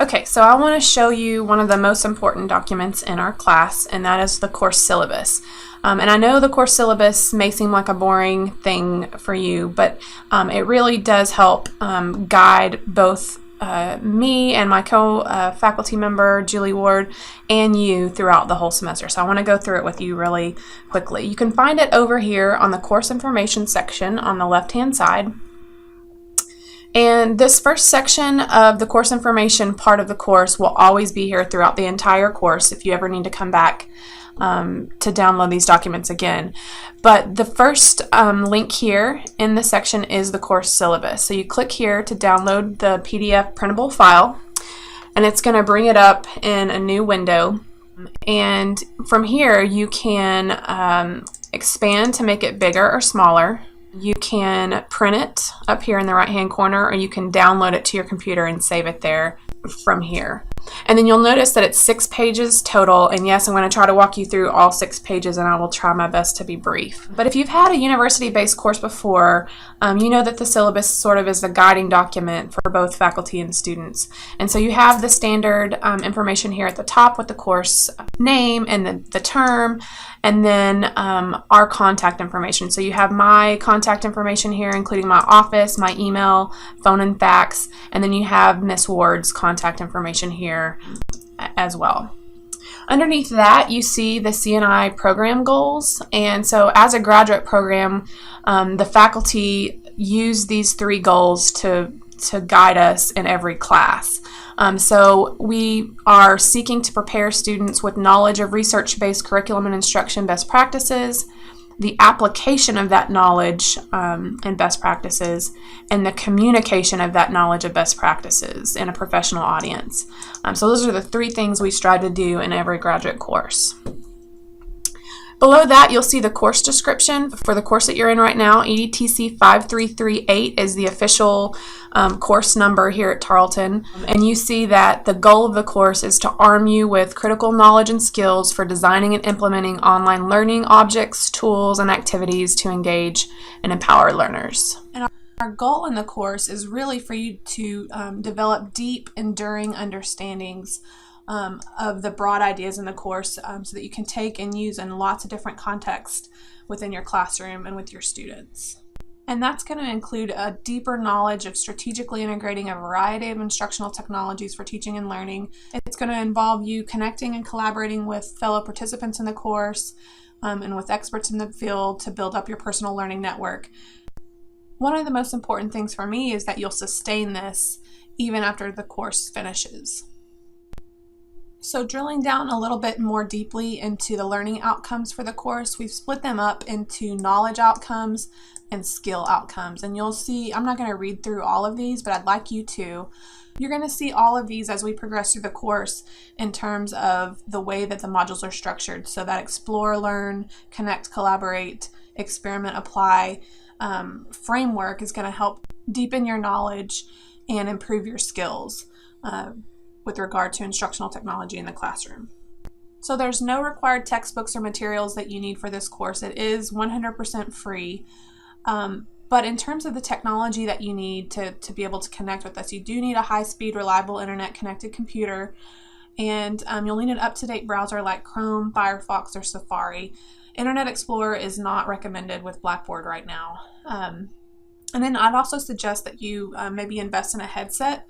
Okay, so I want to show you one of the most important documents in our class, and that is the course syllabus. And I know the course syllabus may seem like a boring thing for you, but it really does help guide both me and my co-faculty member, Julie Ward, and you throughout the whole semester. So I want to go through it with you really quickly. You can find it over here on the course information section on the left-hand side. And this first section of the course information part of the course will always be here throughout the entire course if you ever need to come back to download these documents again. But the first link here in the section is the course syllabus. So you click here to download the PDF printable file, and it's going to bring it up in a new window. And from here you can expand to make it bigger or smaller. You can print it up here in the right hand corner, or you can download it to your computer and save it there from here. And then you'll notice that it's 6 pages total, and yes, I'm going to try to walk you through all 6 pages, and I will try my best to be brief. But if you've had a university-based course before, you know that the syllabus sort of is the guiding document for both faculty and students. And so you have the standard information here at the top with the course name and the term, and then our contact information. So you have my contact information here, including my office, my email, phone and fax, and then you have Miss Ward's contact information here as well. Underneath that, you see the C&I program goals, and so as a graduate program, the faculty use these 3 goals to guide us in every class. So we are seeking to prepare students with knowledge of research-based curriculum and instruction best practices, the application of that knowledge and best practices, and the communication of that knowledge of best practices in a professional audience. So those are the 3 things we strive to do in every graduate course. Below that, you'll see the course description for the course that you're in right now. EDTC 5338 is the official course number here at Tarleton. And you see that the goal of the course is to arm you with critical knowledge and skills for designing and implementing online learning objects, tools, and activities to engage and empower learners. And our goal in the course is really for you to develop deep, enduring understandings of the broad ideas in the course so that you can take and use in lots of different contexts within your classroom and with your students. And that's going to include a deeper knowledge of strategically integrating a variety of instructional technologies for teaching and learning. It's going to involve you connecting and collaborating with fellow participants in the course and with experts in the field to build up your personal learning network. One of the most important things for me is that you'll sustain this even after the course finishes. So drilling down a little bit more deeply into the learning outcomes for the course, we've split them up into knowledge outcomes and skill outcomes. And you'll see, I'm not going to read through all of these, but I'd like you to. You're going to see all of these as we progress through the course in terms of the way that the modules are structured. So that explore, learn, connect, collaborate, experiment, apply framework is going to help deepen your knowledge and improve your skills with regard to instructional technology in the classroom. So there's no required textbooks or materials that you need for this course. It is 100% free. But in terms of the technology that you need to be able to connect with us, you do need a high-speed, reliable internet-connected computer, and you'll need an up-to-date browser like Chrome, Firefox, or Safari. Internet Explorer is not recommended with Blackboard right now. And then I'd also suggest that you maybe invest in a headset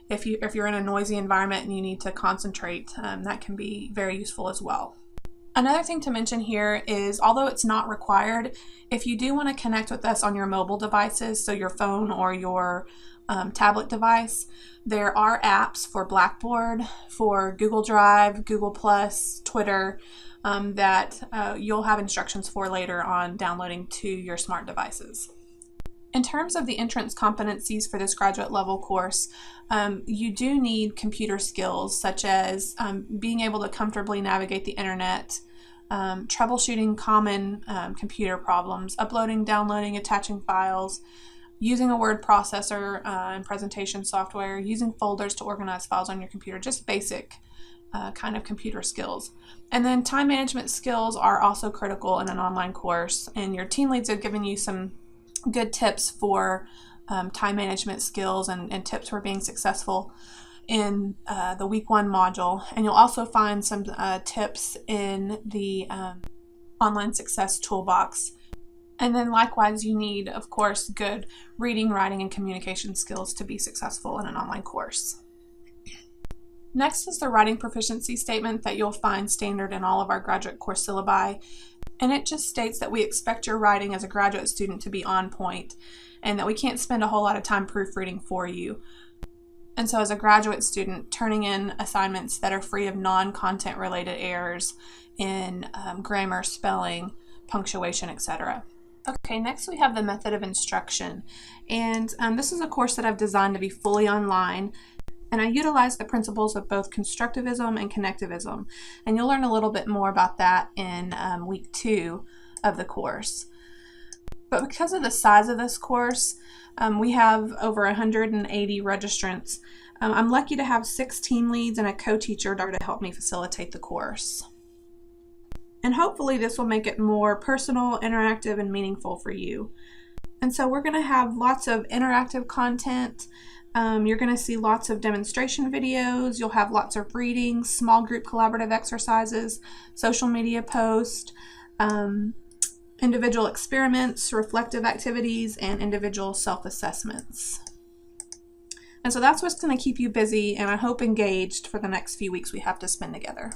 if you're in a noisy environment and you need to concentrate. That can be very useful as well. Another thing to mention here is, although it's not required, if you do want to connect with us on your mobile devices, so your phone or your tablet device, there are apps for Blackboard, for Google Drive, Google+, Twitter, that you'll have instructions for later on downloading to your smart devices. In terms of the entrance competencies for this graduate level course, you do need computer skills such as being able to comfortably navigate the internet, troubleshooting common computer problems, uploading, downloading, attaching files, using a word processor and presentation software, using folders to organize files on your computer, just basic kind of computer skills. And then time management skills are also critical in an online course, and your team leads have given you some good tips for time management skills and tips for being successful in the week 1 module, and you'll also find some tips in the online success toolbox. And then likewise, you need, of course, good reading, writing, and communication skills to be successful in an online course. Next is the writing proficiency statement that you'll find standard in all of our graduate course syllabi. And it just states that we expect your writing as a graduate student to be on point and that we can't spend a whole lot of time proofreading for you. And so as a graduate student, turning in assignments that are free of non-content related errors in grammar, spelling, punctuation, etc. Okay, next we have the method of instruction, and this is a course that I've designed to be fully online, and I utilize the principles of both constructivism and connectivism, and you'll learn a little bit more about that in week 2 of the course. But because of the size of this course, we have over 180 registrants. I'm lucky to have 6 team leads and a co-teacher to help me facilitate the course. And hopefully this will make it more personal, interactive, and meaningful for you. And so we're going to have lots of interactive content. You're going to see lots of demonstration videos. You'll have lots of readings, small group collaborative exercises, social media posts, individual experiments, reflective activities, and individual self-assessments. And so that's what's going to keep you busy and I hope engaged for the next few weeks we have to spend together.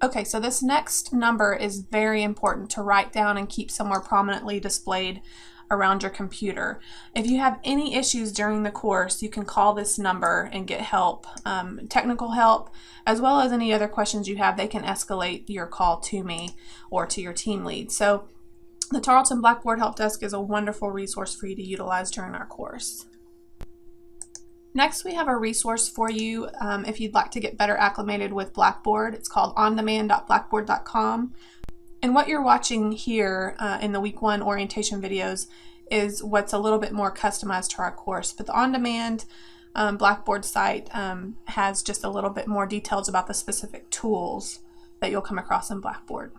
Okay, so this next number is very important to write down and keep somewhere prominently displayed around your computer. If you have any issues during the course, you can call this number and get help, technical help, as well as any other questions you have. They can escalate your call to me or to your team lead. So the Tarleton Blackboard Help Desk is a wonderful resource for you to utilize during our course. Next, we have a resource for you if you'd like to get better acclimated with Blackboard. It's called ondemand.blackboard.com. And what you're watching here in the week 1 orientation videos is what's a little bit more customized to our course. But the on-demand Blackboard site has just a little bit more details about the specific tools that you'll come across in Blackboard.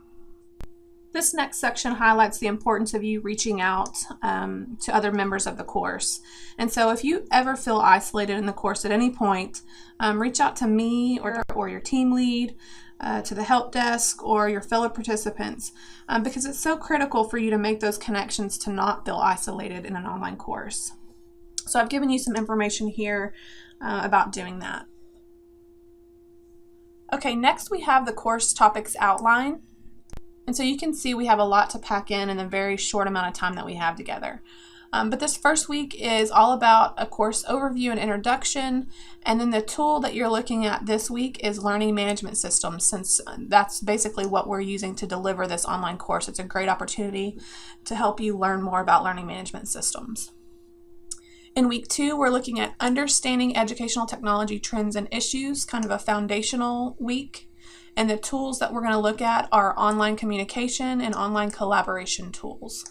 This next section highlights the importance of you reaching out to other members of the course. And so if you ever feel isolated in the course at any point, reach out to me or your team lead, to the help desk, or your fellow participants, because it's so critical for you to make those connections to not feel isolated in an online course. So I've given you some information here about doing that. Okay, next we have the course topics outline. And so you can see we have a lot to pack in a very short amount of time that we have together. But this first week is all about a course overview and introduction, and then the tool that you're looking at this week is Learning Management Systems, since that's basically what we're using to deliver this online course. It's a great opportunity to help you learn more about learning management systems. In week 2, we're looking at Understanding Educational Technology Trends and Issues, kind of a foundational week. And the tools that we're going to look at are online communication and online collaboration tools.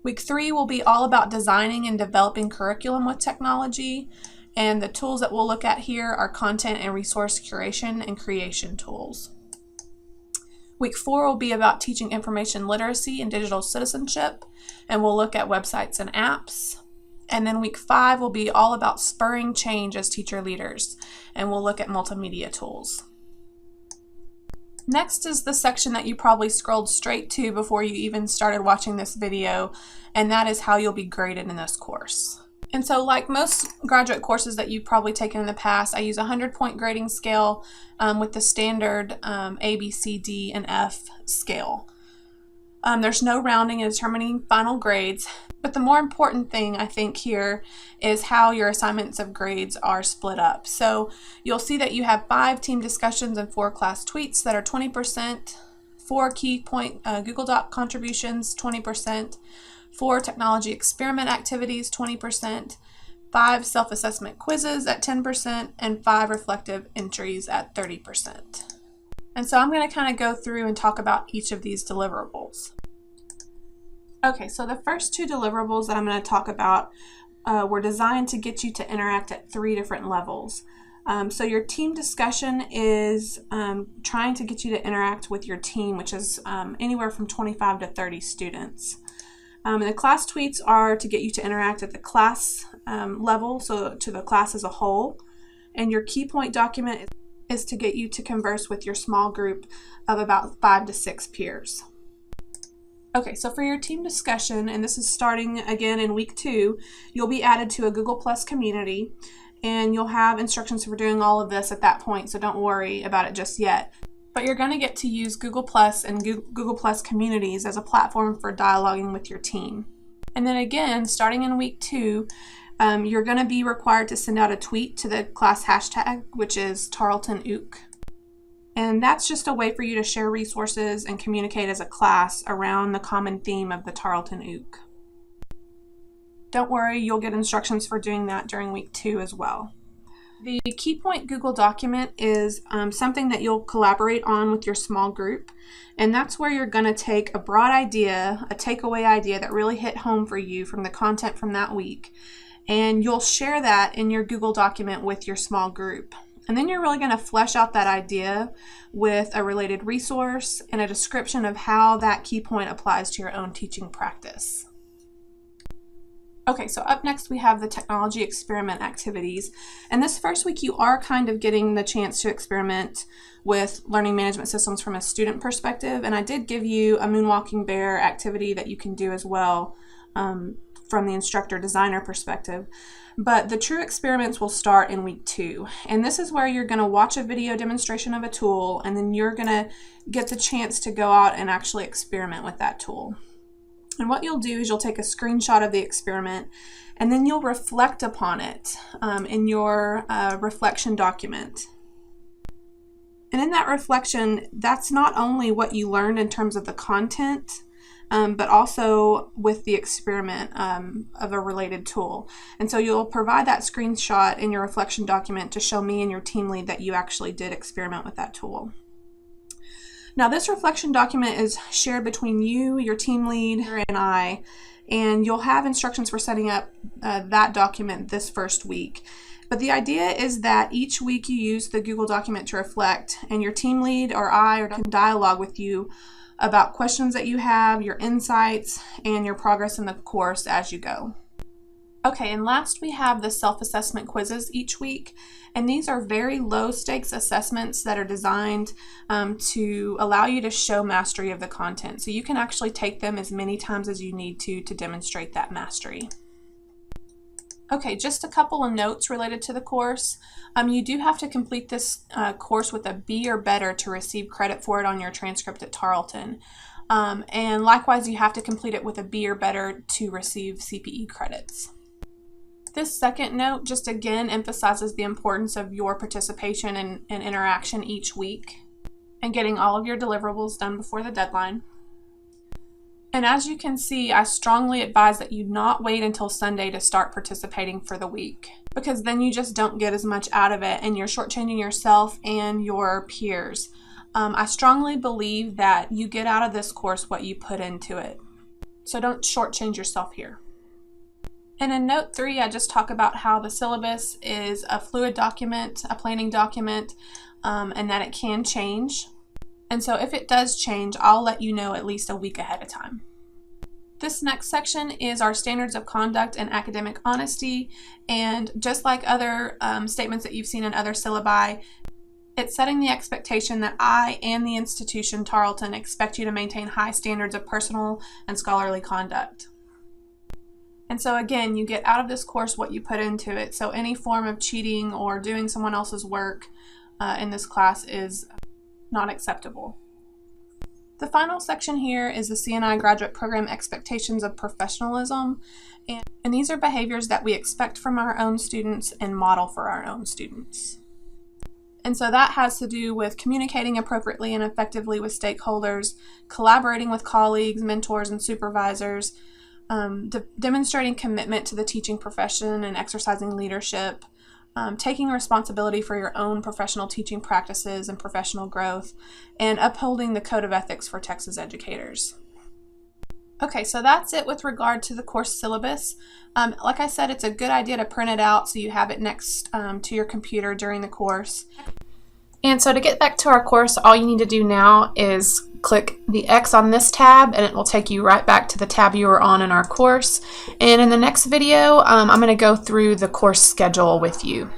Week 3 will be all about designing and developing curriculum with technology, and the tools that we'll look at here are content and resource curation and creation tools. Week 4 will be about teaching information literacy and digital citizenship, and we'll look at websites and apps. And then week 5 will be all about spurring change as teacher leaders, and we'll look at multimedia tools. Next is the section that you probably scrolled straight to before you even started watching this video, and that is how you'll be graded in this course. And so like most graduate courses that you've probably taken in the past, I use a 100-point grading scale with the standard A, B, C, D, and F scale. There's no rounding in determining final grades, but the more important thing I think here is how your assignments of grades are split up. So you'll see that you have 5 team discussions and 4 class tweets that are 20%, 4 key point Google Doc contributions, 20%, 4 technology experiment activities, 20%, 5 self-assessment quizzes at 10%, and 5 reflective entries at 30%. And so I'm going to kind of go through and talk about each of these deliverables. Okay, so the first 2 deliverables that I'm going to talk about were designed to get you to interact at 3 different levels. So your team discussion is trying to get you to interact with your team, which is anywhere from 25 to 30 students. And the class tweets are to get you to interact at the class level, so to the class as a whole. and your key point document is to get you to converse with your small group of about 5 to 6 peers. Okay, so for your team discussion, and this is starting again in week 2, you'll be added to a Google Plus community, and you'll have instructions for doing all of this at that point, so don't worry about it just yet. But you're going to get to use Google Plus and Google Plus communities as a platform for dialoguing with your team. And then again, starting in week 2, you're going to be required to send out a tweet to the class hashtag, which is TarletonOOC. And that's just a way for you to share resources and communicate as a class around the common theme of the Tarleton OOC. Don't worry, you'll get instructions for doing that during week 2 as well. The Key Point Google document is something that you'll collaborate on with your small group, and that's where you're going to take a broad idea, a takeaway idea that really hit home for you from the content from that week, and you'll share that in your Google document with your small group. And then you're really going to flesh out that idea with a related resource and a description of how that key point applies to your own teaching practice. Okay, so up next we have the technology experiment activities. And this first week you are kind of getting the chance to experiment with learning management systems from a student perspective. And I did give you a moonwalking bear activity that you can do as well from the instructor designer perspective. But the true experiments will start in week 2. And this is where you're going to watch a video demonstration of a tool, and then you're going to get the chance to go out and actually experiment with that tool. And what you'll do is you'll take a screenshot of the experiment, and then you'll reflect upon it in your reflection document. And in that reflection, that's not only what you learned in terms of the content, but also with the experiment of a related tool. And so you'll provide that screenshot in your reflection document to show me and your team lead that you actually did experiment with that tool. Now this reflection document is shared between you, your team lead, and I, and you'll have instructions for setting up that document this first week. But the idea is that each week you use the Google document to reflect, and your team lead or I can dialogue with you about questions that you have, your insights, and your progress in the course as you go. Okay, and last we have the self-assessment quizzes each week, and these are very low stakes assessments that are designed to allow you to show mastery of the content. So you can actually take them as many times as you need to demonstrate that mastery. Okay, just a couple of notes related to the course. You do have to complete this course with a B or better to receive credit for it on your transcript at Tarleton. And likewise, you have to complete it with a B or better to receive CPE credits. This second note just again emphasizes the importance of your participation and interaction each week and getting all of your deliverables done before the deadline. And as you can see, I strongly advise that you not wait until Sunday to start participating for the week, because then you just don't get as much out of it and you're shortchanging yourself and your peers. I strongly believe that you get out of this course what you put into it. So don't shortchange yourself here. And in note 3, I just talk about how the syllabus is a fluid document, a planning document, and that it can change. And so if it does change, I'll let you know at least a week ahead of time. This next section is our standards of conduct and academic honesty. And just like other statements that you've seen in other syllabi, it's setting the expectation that I and the institution, Tarleton, expect you to maintain high standards of personal and scholarly conduct. And so again, you get out of this course what you put into it. So any form of cheating or doing someone else's work in this class is not acceptable. The final section here is the CNI graduate program expectations of professionalism. And these are behaviors that we expect from our own students and model for our own students. And so that has to do with communicating appropriately and effectively with stakeholders, collaborating with colleagues, mentors, and supervisors, demonstrating commitment to the teaching profession and exercising leadership, taking responsibility for your own professional teaching practices and professional growth, and upholding the code of ethics for Texas educators. Okay, so that's it with regard to the course syllabus. Like I said, it's a good idea to print it out so you have it next to your computer during the course. And so to get back to our course, all you need to do now is click the X on this tab and it will take you right back to the tab you were on in our course. And in the next video, I'm going to go through the course schedule with you.